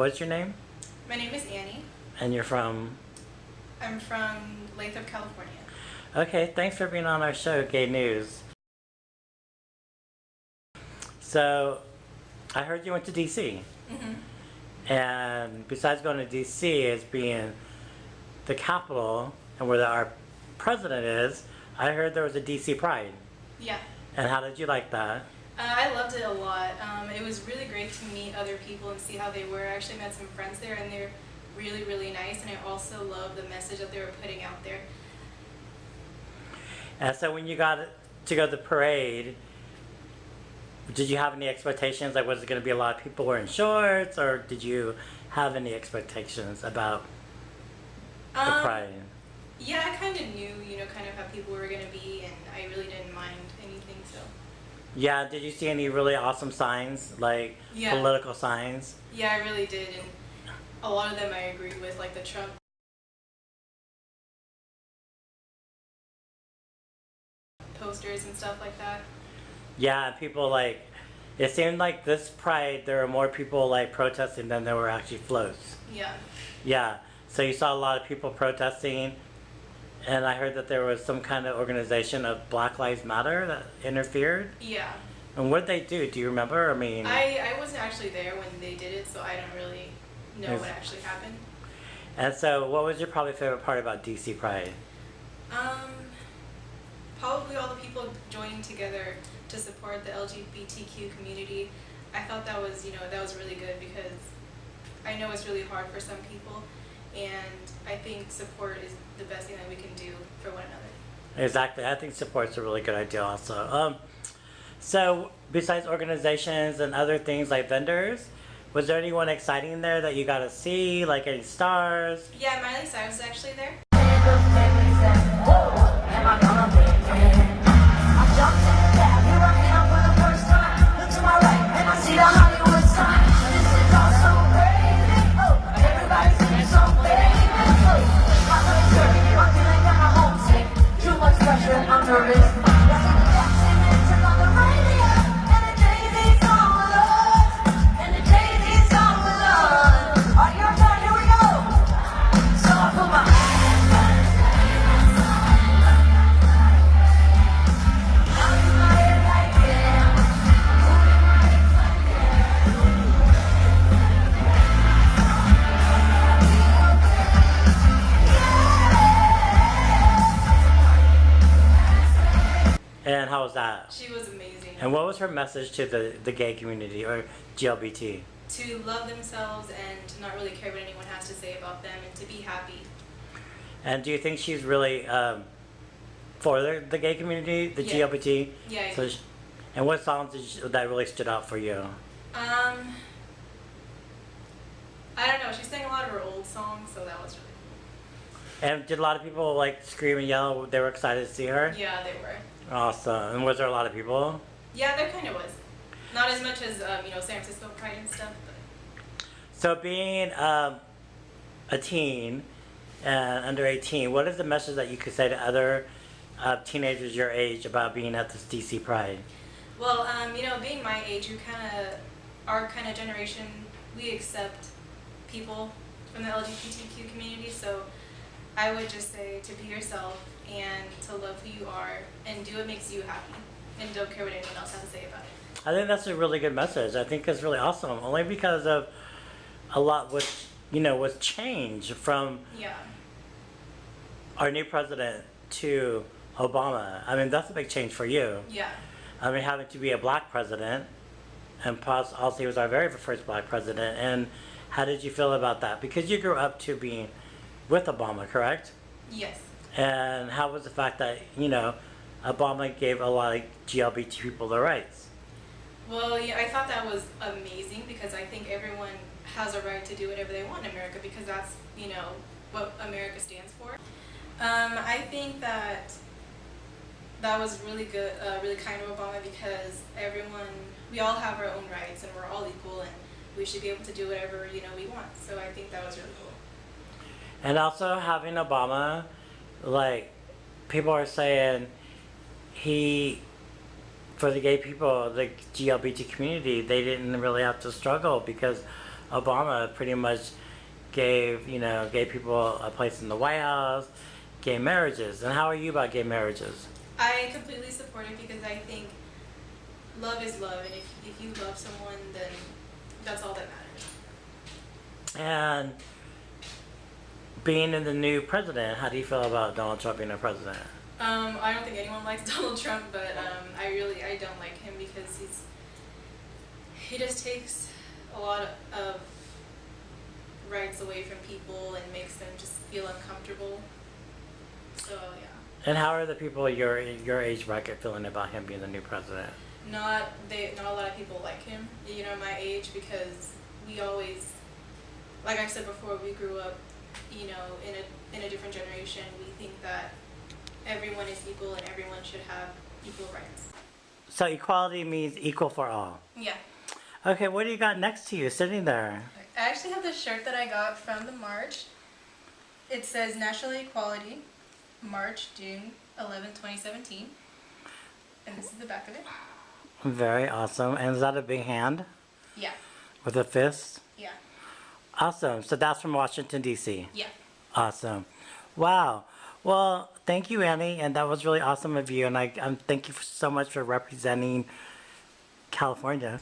What's your name? My name is Annie. And you're from? I'm from Lathrop, California. Okay, thanks for being on our show, Gay News. So, I heard you went to DC. And besides going to DC as being the capital and where our president is, I heard there was a DC Pride. Yeah. And how did you like that? I loved it a lot. It was really great to meet other people and see how they were. I actually met some friends there, and they're really, really nice. And I also love the message that they were putting out there. And so when you got to go to the parade, did you have any expectations? Like, was it going to be a lot of people wearing shorts, or did you have any expectations about the parade? Yeah, I kind of knew, kind of how people were going to be, and I really didn't mind anything, so. Yeah, did you see any really awesome signs, like political signs? Yeah, I really did, and a lot of them I agreed with, like the Trump posters and stuff like that. Yeah, people it seemed like this Pride, there were more people protesting than there were actually floats. Yeah. Yeah, so you saw a lot of people protesting, and I heard that there was some kind of organization of Black Lives Matter that interfered. Yeah. And what did they do? Do you remember? I mean, I wasn't actually there when they did it, so I don't really know what actually happened. And so, what was your probably favorite part about DC Pride? Probably all the people joining together to support the LGBTQ community. I thought that was, that was really good, because I know it's really hard for some people, and I think support is the best thing that we can do for one another. Exactly. I think support's a really good idea also. So, besides organizations and other things like vendors, was there anyone exciting there that you got to see, like any stars? Yeah, Miley Cyrus was actually there. And how was that? She was amazing. And what was her message to the gay community or GLBT? To love themselves and to not really care what anyone has to say about them, and to be happy. And do you think she's really for the gay community, the GLBT? Yeah. So and what songs that really stood out for you? I don't know. She sang a lot of her old songs, so that was really cool. And did a lot of people scream and yell? They were excited to see her? Yeah, they were. Awesome. And was there a lot of people? Yeah, there kind of was. Not as much as, San Francisco Pride and stuff, but. So being a teen, under 18, what is the message that you could say to other teenagers your age about being at this DC Pride? Well, being my age, our kind of generation, we accept people from the LGBTQ community, so I would just say to be yourself and to love who you are and do what makes you happy, and don't care what anyone else has to say about it. I think that's a really good message. I think it's really awesome, only because of a lot was changed from our new president to Obama. I mean, that's a big change for you. Yeah. I mean, having to be a black president, and also he was our very first black president. And how did you feel about that? Because you grew up to being with Obama, correct? Yes. And how was the fact that, Obama gave a lot of GLBT people their rights? Well, yeah, I thought that was amazing, because I think everyone has a right to do whatever they want in America, because that's, what America stands for. I think that was really good, really kind of Obama, because we all have our own rights, and we're all equal, and we should be able to do whatever, we want. So I think that was really cool. And also having Obama, people are saying for the gay people, the GLBT community, they didn't really have to struggle because Obama pretty much gave people a place in the White House, gay marriages. And how are you about gay marriages? I completely support it because I think love is love, and if you love someone, then that's all that matters. And being in the new president, how do you feel about Donald Trump being the president? I don't think anyone likes Donald Trump, but I don't like him because he just takes a lot of rights away from people and makes them just feel uncomfortable. So yeah. And how are the people your age bracket feeling about him being the new president? Not a lot of people like him, my age, because we always, like I said before, we grew up, in a different generation. We think that everyone is equal and everyone should have equal rights. So equality means equal for all. Yeah. Okay, what do you got next to you sitting there? I actually have this shirt that I got from the march. It says National Equality, March, June 11, 2017. And this is the back of it. Very awesome. And is that a big hand Yeah. with a fist? Yeah. Awesome. So that's from Washington, D.C.? Yeah. Awesome. Wow. Well, thank you, Annie. And that was really awesome of you. And I thank you so much for representing California.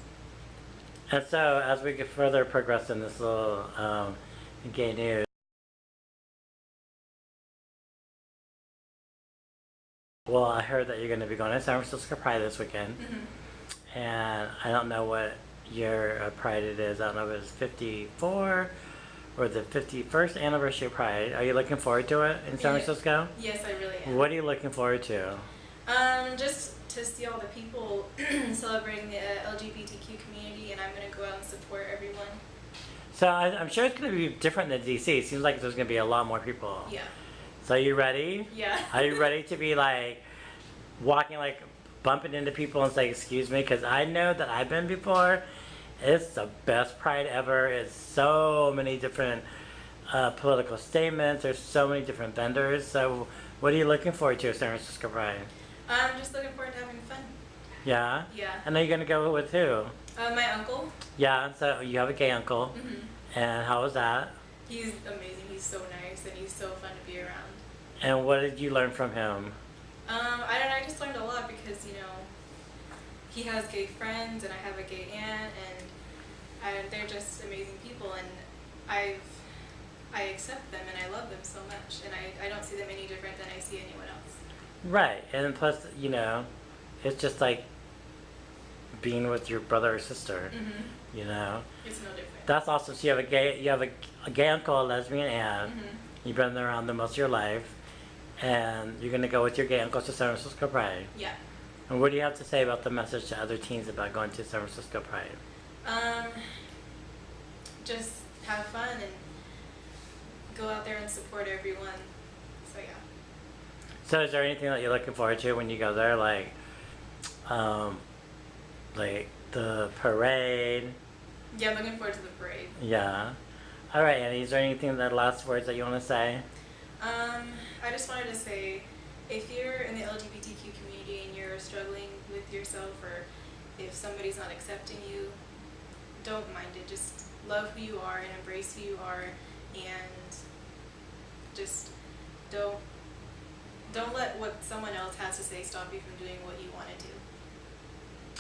And so as we get further progress in this little gay news, well, I heard that you're going to be going to San Francisco Pride this weekend. Mm-hmm. And I don't know what year of Pride it is. I don't know if it's 54 or the 51st anniversary of Pride. Are you looking forward to it in San Francisco? Yes, I really am. What are you looking forward to? Just to see all the people celebrating the LGBTQ community, and I'm going to go out and support everyone. So I'm sure it's going to be different than DC. It seems like there's going to be a lot more people. Yeah. So are you ready? Yeah. Are you ready to be like walking, like bumping into people and say, excuse me? Because I know that I've been before. It's the best Pride ever. It's so many different political statements. There's so many different vendors. So what are you looking forward to at San Francisco Pride? I'm just looking forward to having fun. Yeah? Yeah. And are you going to go with who? My uncle. Yeah, so you have a gay uncle. Mm-hmm. And how was that? He's amazing. He's so nice, and he's so fun to be around. And what did you learn from him? I don't know. I just learned a lot because, he has gay friends, and I have a gay aunt, and they're just amazing people, and I accept them, and I love them so much, and I don't see them any different than I see anyone else. Right, and plus, it's just like being with your brother or sister. Mm-hmm. It's no different. That's awesome. So you have a gay uncle, a lesbian aunt. Mm-hmm. You've been around them most of your life, and you're gonna go with your gay uncle to San Francisco Pride. Yeah. And what do you have to say about the message to other teens about going to San Francisco Pride? Just have fun and go out there and support everyone. So yeah. So is there anything that you're looking forward to when you go there, like the parade? Yeah, I'm looking forward to the parade. Yeah. All right, Annie. Is there anything, the last words that you want to say? I just wanted to say, if you're in the LGBTQ community and you're struggling with yourself, or if somebody's not accepting you, don't mind it. Just love who you are and embrace who you are, and just don't let what someone else has to say stop you from doing what you want to do.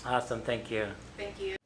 Awesome. Thank you. Thank you.